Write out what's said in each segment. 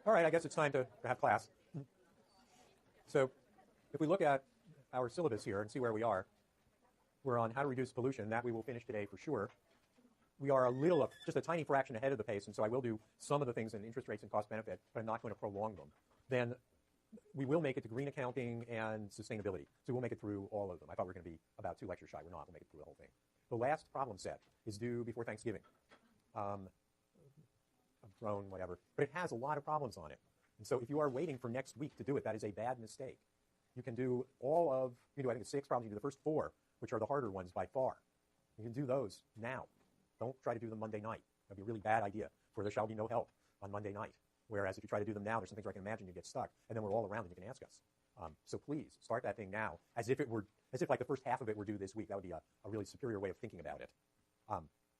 All right, I guess it's time to have class. So if we look at our syllabus here and see where we are, we're on how to reduce pollution. That we will finish today for sure. We are just a tiny fraction ahead of the pace, and so I will do some of the things in interest rates and cost benefit, but I'm not going to prolong them. Then we will make it to green accounting and sustainability. So we'll make it through all of them. I thought we were going to be about 2 lectures shy. We're not. We'll make it through the whole thing. The last problem set is due before Thanksgiving. I've thrown whatever, but it has a lot of problems on it. And so if you are waiting for next week to do it, that is a bad mistake. You can do I think it's 6 problems. You can do the first 4, which are the harder ones by far. You can do those now. Don't try to do them Monday night. That'd be a really bad idea, for there shall be no help on Monday night. Whereas if you try to do them now, there's some things where I can imagine you get stuck, and then we're all around and you can ask us. So please start that thing now, as if like the first half of it were due this week. That would be a really superior way of thinking about it.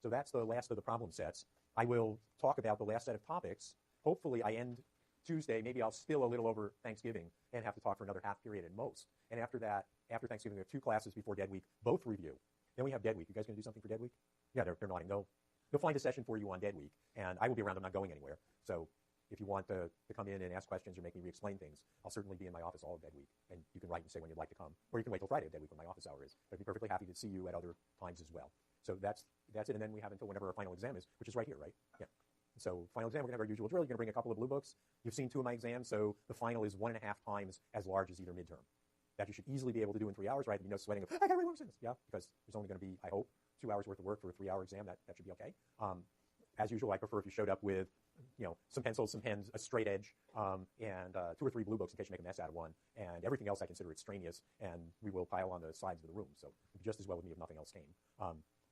So that's the last of the problem sets. I will talk about the last set of topics. Hopefully I end Tuesday. Maybe I'll spill a little over Thanksgiving and have to talk for another half period at most. And after that, after Thanksgiving, we have 2 classes before Dead Week, both review. Then we have Dead Week. You guys going to do something for Dead Week? Yeah, they're nodding. They'll find a session for you on Dead Week, and I will be around. I'm not going anywhere. So if you want to come in and ask questions or make me re-explain things, I'll certainly be in my office all of Dead Week, and you can write and say when you'd like to come, or you can wait till Friday of Dead Week when my office hour is. But I'd be perfectly happy to see you at other times as well. So that's it, and then we have until whenever our final exam is, which is right here, right? Yeah. So final exam, we're going to have our usual drill. You're going to bring a couple of blue books. You've seen 2 of my exams, so the final is 1.5 times as large as either midterm. That you should easily be able to do in 3 hours, right? There'll be no sweating of, I got to read more sentences. Yeah, because there's only going to be, I hope, 2 hours worth of work for a 3-hour exam. That should be okay. As usual, I prefer if you showed up with, some pencils, some pens, a straight edge, and 2 or 3 blue books in case you make a mess out of one, and everything else I consider extraneous, and we will pile on the sides of the room. So it'd be just as well with me if nothing else came.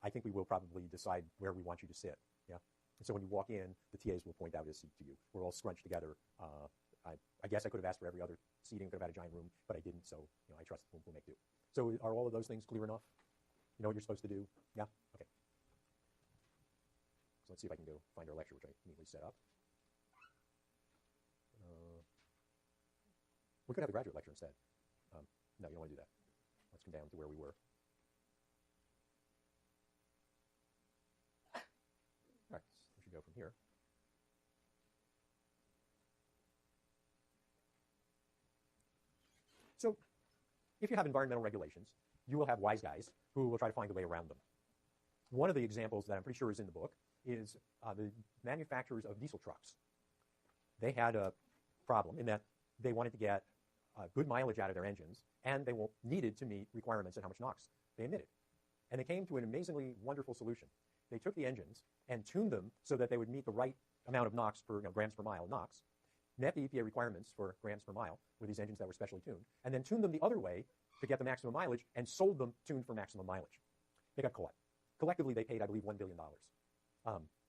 I think we will probably decide where we want you to sit. Yeah. And so when you walk in, the TAs will point out a seat to you. We're all scrunched together. I guess I could have asked for every other seating, could have had a giant room, but I didn't. So I trust we'll make do. So are all of those things clear enough? You know what you're supposed to do? Yeah. Okay. So let's see if I can go find our lecture, which I immediately set up. We could have the graduate lecture instead. No, you don't want to do that. Let's come down to where we were. All right, we should go from here. So if you have environmental regulations, you will have wise guys who will try to find a way around them. One of the examples that I'm pretty sure is in the book is the manufacturers of diesel trucks. They had a problem in that they wanted to get good mileage out of their engines, and they needed to meet requirements on how much NOx they emitted. And they came to an amazingly wonderful solution. They took the engines and tuned them so that they would meet the right amount of NOx per grams per mile of NOx, met the EPA requirements for grams per mile with these engines that were specially tuned, and then tuned them the other way to get the maximum mileage and sold them tuned for maximum mileage. They got caught. Collectively, they paid, I believe, $1 billion.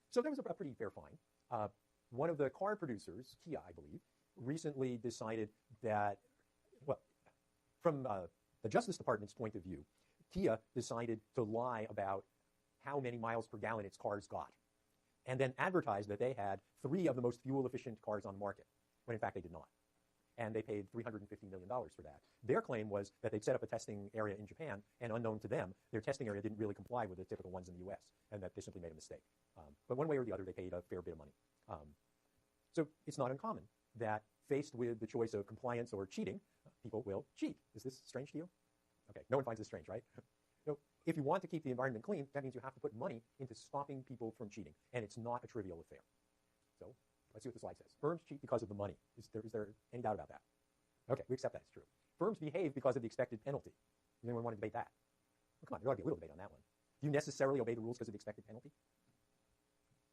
So that was a pretty fair fine. One of the car producers, Kia, I believe, recently decided that, from the Justice Department's point of view, Kia decided to lie about how many miles per gallon its cars got, and then advertised that they had 3 of the most fuel-efficient cars on the market, when in fact they did not. And they paid $350 million for that. Their claim was that they'd set up a testing area in Japan, and unknown to them, their testing area didn't really comply with the typical ones in the U.S., and that they simply made a mistake. But one way or the other, they paid a fair bit of money. So it's not uncommon that faced with the choice of compliance or cheating, people will cheat. Is this strange to you? Okay, no one finds this strange, right? No. If you want to keep the environment clean, that means you have to put money into stopping people from cheating, and it's not a trivial affair. So let's see what the slide says. Firms cheat because of the money. Is there any doubt about that? Okay, we accept that it's true. Firms behave because of the expected penalty. Does anyone want to debate that? Well, come on, there ought to be a little debate on that one. Do you necessarily obey the rules because of the expected penalty?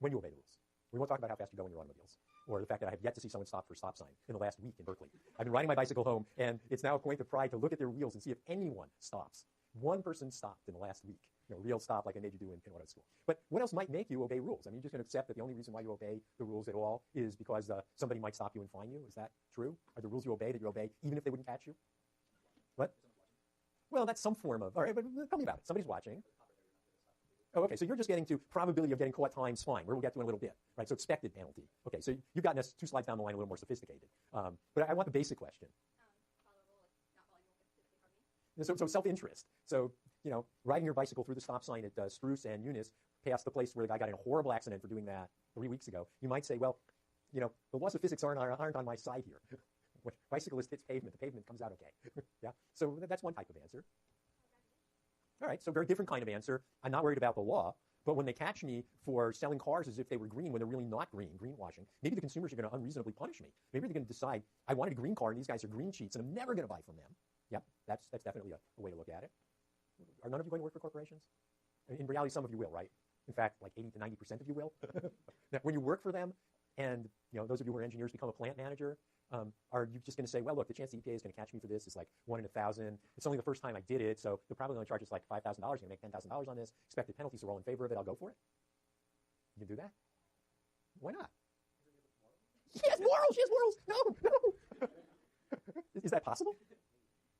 When you obey the rules. We won't talk about how fast you go in your automobiles, or the fact that I have yet to see someone stop for a stop sign in the last week in Berkeley. I've been riding my bicycle home, and it's now a point of pride to look at their wheels and see if anyone stops. One person stopped in the last week. Real stop like I made you do in auto school. But what else might make you obey rules? I mean, you're just going to accept that the only reason why you obey the rules at all is because somebody might stop you and fine you? Is that true? Are the rules you obey that you obey even if they wouldn't catch you? What? Well, that's some form of, all right, but tell me about it. Somebody's watching. Oh, okay, so you're just getting to probability of getting caught times fine, where we'll get to in a little bit, right? So expected penalty. Okay, so you've gotten us 2 slides down the line a little more sophisticated. But I want the basic question. So self-interest. So, riding your bicycle through the stop sign at Spruce and Eunice, past the place where the guy got in a horrible accident for doing that 3 weeks ago, you might say, well, the laws of physics aren't on my side here. When bicyclist hits pavement, the pavement comes out okay. Yeah, so that's one type of answer. All right, so very different kind of answer. I'm not worried about the law, but when they catch me for selling cars as if they were green when they're really not green, greenwashing, maybe the consumers are going to unreasonably punish me. Maybe they're going to decide, I wanted a green car and these guys are green cheats and I'm never going to buy from them. Yep, that's definitely a way to look at it. Are none of you going to work for corporations? In reality, some of you will, right? In fact, like 80 to 90% of you will. Now, when you work for them, and those of you who are engineers become a plant manager, are you just going to say, well, look, the chance the EPA is going to catch me for this is like 1 in 1,000. It's only the first time I did it, so they're probably going to charge us like $5,000. I'm going to make $10,000 on this. Expected penalties are all in favor of it. I'll go for it. You can do that? Why not? She has morals. She has morals. No. Is that possible?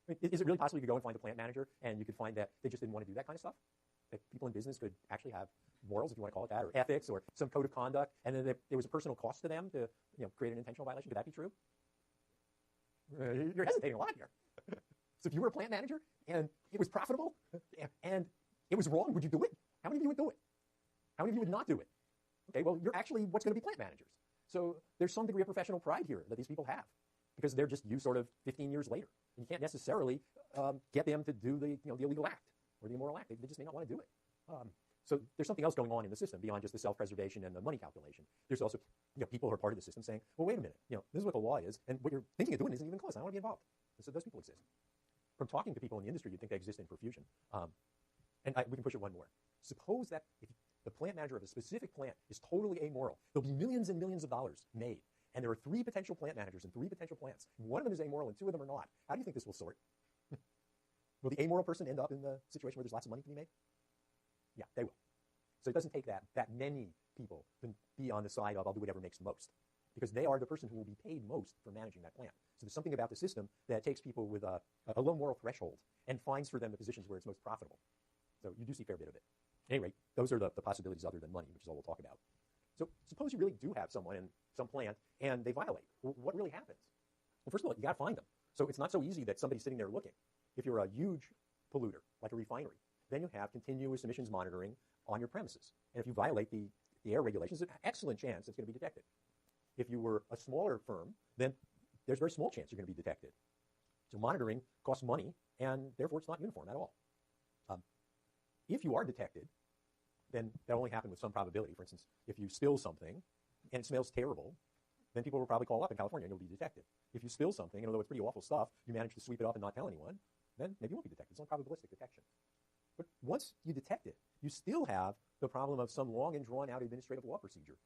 I mean, is it really possible you could go and find a plant manager and you could find that they just didn't want to do that kind of stuff? That people in business could actually have morals, if you want to call it that, or ethics, or some code of conduct, and then there was a personal cost to them to create an intentional violation? Could that be true? You're hesitating a lot here. So if you were a plant manager and it was profitable and it was wrong, would you do it? How many of you would do it? How many of you would not do it? Okay, well, you're actually what's going to be plant managers. So there's some degree of professional pride here that these people have because they're just you sort of 15 years later. And you can't necessarily get them to do the illegal act or the immoral act. They just may not want to do it. So there's something else going on in the system beyond just the self-preservation and the money calculation. There's also people who are part of the system saying, well, wait a minute, this is what the law is, and what you're thinking of doing isn't even close. I don't want to be involved. And so those people exist. From talking to people in the industry, you'd think they exist in profusion. And we can push it one more. Suppose that if the plant manager of a specific plant is totally amoral, there'll be millions and millions of dollars made, and there are 3 potential plant managers and 3 potential plants. One of them is amoral and 2 of them are not. How do you think this will sort? Will the amoral person end up in the situation where there's lots of money to be made? Yeah, they will. So it doesn't take that many people to be on the side of I'll do whatever makes most, because they are the person who will be paid most for managing that plant. So there's something about the system that takes people with a low moral threshold and finds for them the positions where it's most profitable. So you do see a fair bit of it. At any rate, those are the possibilities other than money, which is all we'll talk about. So suppose you really do have someone in some plant and they violate. Well, what really happens? Well, first of all, you got to find them. So it's not so easy that somebody's sitting there looking. If you're a huge polluter, like a refinery, then you have continuous emissions monitoring on your premises. And if you violate the air regulations, there's an excellent chance it's going to be detected. If you were a smaller firm, then there's a very small chance you're going to be detected. So monitoring costs money, and therefore it's not uniform at all. If you are detected, then that only happen with some probability. For instance, if you spill something and it smells terrible, then people will probably call up in California and you'll be detected. If you spill something, and although it's pretty awful stuff, you manage to sweep it up and not tell anyone, then maybe you won't be detected. It's only probabilistic detection. But once you detect it, you still have the problem of some long and drawn-out administrative law procedure.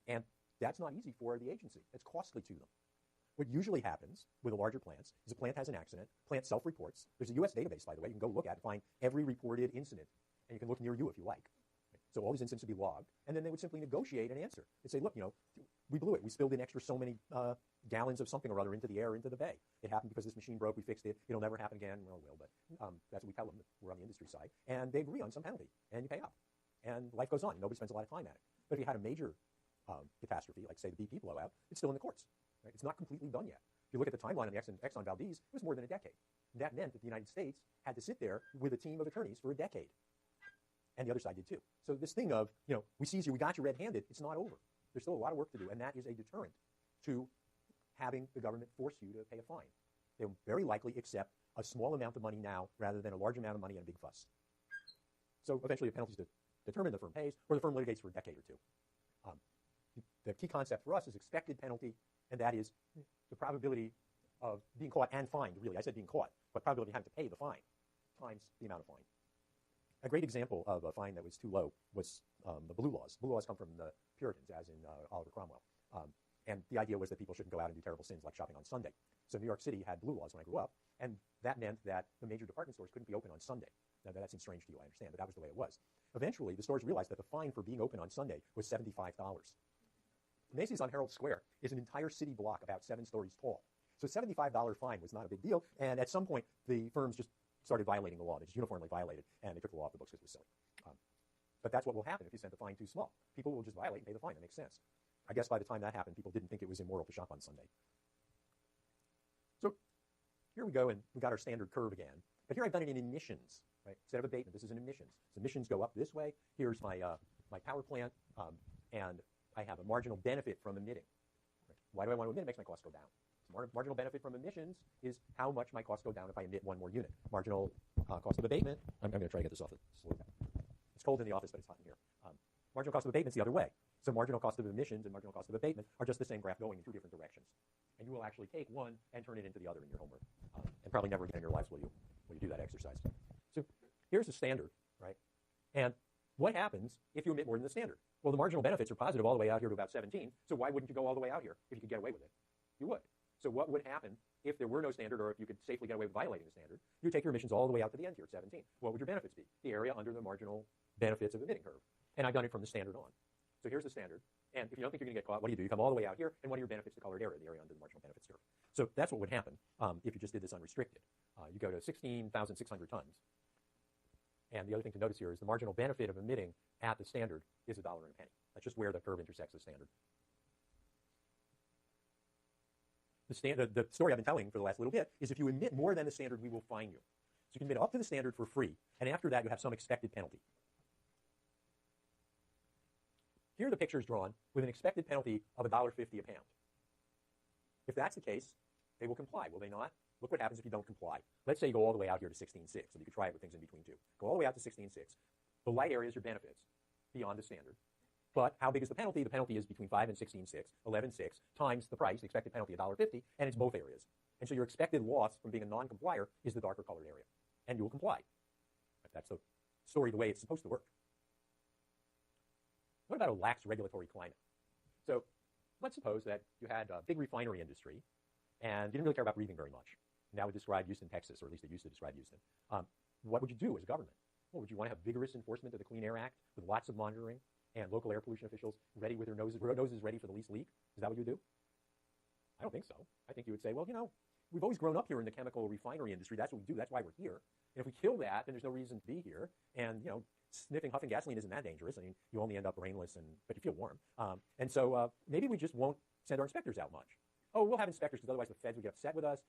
And that's not easy for the agency. It's costly to them. What usually happens with the larger plants is a plant has an accident, plant self-reports. There's a U.S. database, by the way. You can go look at and find every reported incident. And you can look near you if you like. So all these incidents would be logged. And then they would simply negotiate an answer. They'd say, look, we blew it. We spilled an extra so many gallons of something or other into the air, into the bay. It happened because this machine broke. We fixed it. It'll never happen again. Well, it will, but that's what we tell them. We're on the industry side. And they agree on some penalty. And you pay up. And life goes on. Nobody spends a lot of time at it. But if you had a major catastrophe, like, say, the BP blowout, it's still in the courts. Right? It's not completely done yet. If you look at the timeline of the Exxon Valdez, it was more than a decade. That meant that the United States had to sit there with a team of attorneys for a decade. And the other side did too. So this thing of, we seized you, we got you red-handed, it's not over. There's still a lot of work to do, and that is a deterrent to having the government force you to pay a fine. They'll very likely accept a small amount of money now rather than a large amount of money and a big fuss. So eventually the penalties determine the firm pays, or the firm litigates for a decade or two. The key concept for us is expected penalty, and that is the probability of being caught and fined, really. I said being caught, but probability of having to pay the fine times the amount of fine. A great example of a fine that was too low was the Blue Laws. Blue Laws come from the Puritans, as in Oliver Cromwell. And the idea was that people shouldn't go out and do terrible sins like shopping on Sunday. So New York City had Blue Laws when I grew up, and that meant that the major department stores couldn't be open on Sunday. Now, that seems strange to you, I understand, but that was the way it was. Eventually, the stores realized that the fine for being open on Sunday was $75. Macy's on Herald Square is an entire city block about 7 stories tall. So a $75 fine was not a big deal, and at some point, the firms just started violating the law. They just uniformly violated, and they took the law off the books because it was silly. But that's what will happen if you send the fine too small. People will just violate and pay the fine. That makes sense. I guess by the time that happened, people didn't think it was immoral to shop on Sunday. So here we go, and we got our standard curve again. But here I've done it in emissions, right? Instead of abatement, this is in emissions. So emissions go up this way. Here's my my power plant, and I have a marginal benefit from emitting. Why do I want to emit? It makes my costs go down. Marginal benefit from emissions is how much my costs go down if I emit one more unit. Marginal cost of abatement, I'm going to try to get this off. It's cold in the office, but it's hot in here. Marginal cost of abatement is the other way. So marginal cost of emissions and marginal cost of abatement are just the same graph going in two different directions. And you will actually take one and turn it into the other in your homework. And probably never again in your lives will you do that exercise. So here's the standard, right? And what happens if you emit more than the standard? Well, the marginal benefits are positive all the way out here to about 17. So why wouldn't you go all the way out here if you could get away with it? You would. So what would happen if there were no standard, or if you could safely get away with violating the standard? You would take your emissions all the way out to the end here at 17. What would your benefits be? The area under the marginal benefits of emitting curve. And I've done it from the standard on. So here's the standard. And if you don't think you're going to get caught, what do? You come all the way out here, and what are your benefits? The colored area, the area under the marginal benefits curve. So that's what would happen if you just did this unrestricted. You go to 16,600 tons. And the other thing to notice here is the marginal benefit of emitting at the standard is $1 and a penny. That's just where the curve intersects the standard. The story I've been telling for the last little bit is if you emit more than the standard, we will fine you. So you can emit up to the standard for free, and after that you have some expected penalty. Here are the pictures drawn with an expected penalty of $1.50 a pound. If that's the case, they will comply, will they not? Look what happens if you don't comply. Let's say you go all the way out here to 16.6, so you could try it with things in between too. Go all the way out to 16.6. The light area is your benefits beyond the standard. But how big is the penalty? The penalty is between 5 and 16.6, 11.6, times the price, the expected penalty, $1.50, and it's both areas. And so your expected loss from being a non-complier is the darker colored area. And you will comply. That's the story the way it's supposed to work. What about a lax regulatory climate? So let's suppose that you had a big refinery industry and you didn't really care about breathing very much. And that would describe Houston, Texas, or at least it used to describe Houston. What would you do as a government? Well, would you want to have vigorous enforcement of the Clean Air Act with lots of monitoring and local air pollution officials ready with their noses ready for the least leak? Is that what you do? I don't think so. I think you would say, well, we've always grown up here in the chemical refinery industry. That's what we do. That's why we're here. And if we kill that, then there's no reason to be here. And, sniffing, huffing gasoline isn't that dangerous. I mean, you only end up brainless, but you feel warm. And so maybe we just won't send our inspectors out much. Oh, we'll have inspectors because otherwise the feds would get upset with us.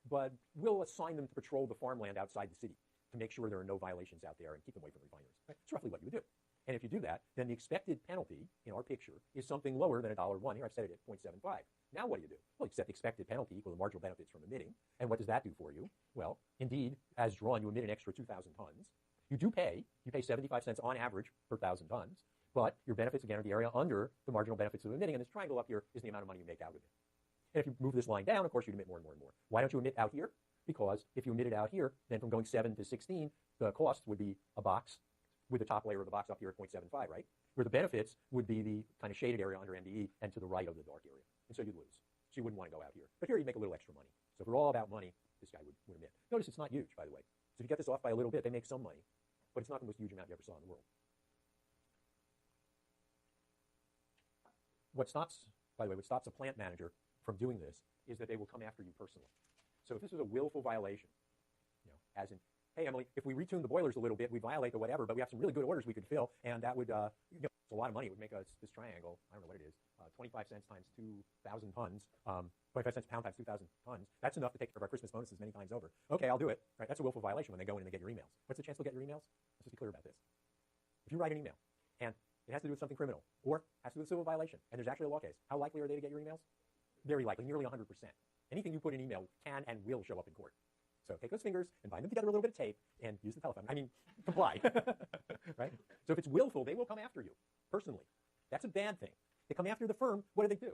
But we'll assign them to patrol the farmland outside the city to make sure there are no violations out there and keep them away from refineries. Right? It's roughly what you would do. And if you do that, then the expected penalty in our picture is something lower than $1.01. Here I've set it at 0.75. Now what do? Well, you set the expected penalty equal to marginal benefits from emitting. And what does that do for you? Well, indeed, as drawn, you emit an extra 2,000 tons. You pay 75 cents on average per 1,000 tons, but your benefits, again, are the area under the marginal benefits of emitting, and this triangle up here is the amount of money you make out of it. And if you move this line down, of course, you'd emit more and more and more. Why don't you emit out here? Because if you emitted out here, then from going 7 to 16, the cost would be a box with the top layer of the box up here at 0.75, right? Where the benefits would be the kind of shaded area under MDE and to the right of the dark area. And so you'd lose. So you wouldn't want to go out here. But here you'd make a little extra money. So if we're all about money, this guy would emit. Notice it's not huge, by the way. So if you get this off by a little bit, they make some money. But it's not the most huge amount you ever saw in the world. What stops a plant manager from doing this is that they will come after you personally. So if this is a willful violation, as in, hey, Emily, if we retune the boilers a little bit, we violate the whatever, but we have some really good orders we could fill, and that would, it's a lot of money. It would make us this triangle, I don't know what it is, 25 cents times 2,000 tons, 25 cents a pound times 2,000 tons. That's enough to take care of our Christmas bonuses many times over. Okay, I'll do it. Right? That's a willful violation when they go in and they get your emails. What's the chance they'll get your emails? Let's just be clear about this. If you write an email and it has to do with something criminal or has to do with a civil violation and there's actually a law case, how likely are they to get your emails? Very likely, nearly 100%. Anything you put in email can and will show up in court. So take those fingers and bind them together with a little bit of tape and use the telephone. I mean, comply. Right? So if it's willful, they will come after you personally. That's a bad thing. They come after the firm. What do?